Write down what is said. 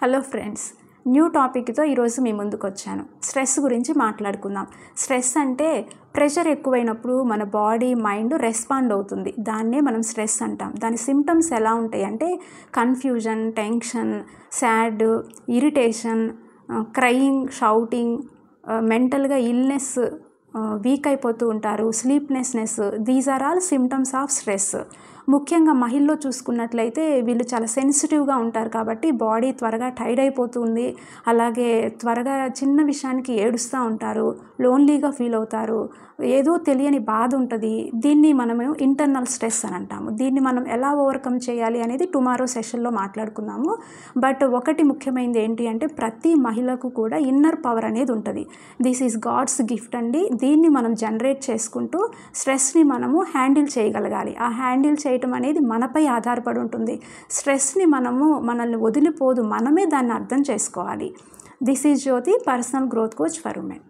Hello friends, new టాపిక్తో ఈరోజు మీ ముందుకు వచ్చాను. స్ట్రెస్ గురించి మాట్లాడుకుందాం. స్ట్రెస్ అంటే ప్రెషర్ ఎక్కువైనప్పుడు మన బాడీ మైండ్ రెస్పాండ్ అవుతుంది. దాన్నే మనం స్ట్రెస్ అంటాం. దాని సిమ్టమ్స్ ఎలా ఉంటాయి అంటే confusion, tension, sad, irritation, crying, shouting, మెంటల్గా ఇల్నెస్, వీక్ అయిపోతూ ఉంటారు, sleeplessness. These are all symptoms of stress. ముఖ్యంగా మహిళల్లో చూసుకున్నట్లయితే వీళ్ళు చాలా సెన్సిటివ్గా ఉంటారు కాబట్టి బాడీ త్వరగా టైర్డ్ అయిపోతుంది. అలాగే త్వరగా చిన్న విషయానికి ఏడుస్తూ ఉంటారు, లోన్లీగా ఫీల్ అవుతారు, ఏదో తెలియని బాధ ఉంటుంది. దీన్ని మనము ఇంటర్నల్ స్ట్రెస్ అని అంటాము. దీన్ని మనం ఎలా ఓవర్కమ్ చేయాలి అనేది టుమారో సెషన్లో మాట్లాడుకుందాము. బట్ ఒకటి ముఖ్యమైనది ఏంటి అంటే ప్రతి మహిళకు కూడా ఇన్నర్ పవర్ అనేది ఉంటుంది. దిస్ ఈజ్ గాడ్స్ గిఫ్ట్ అండి. దీన్ని మనం జనరేట్ చేసుకుంటూ స్ట్రెస్ని మనము హ్యాండిల్ చేయగలగాలి. ఆ హ్యాండిల్ చేయటం అనేది మనపై ఆధారపడి ఉంటుంది. స్ట్రెస్ని మనల్ని వదిలిపోదు, మనమే దాన్ని అర్థం చేసుకోవాలి. This is Jyoti, personal growth coach for women.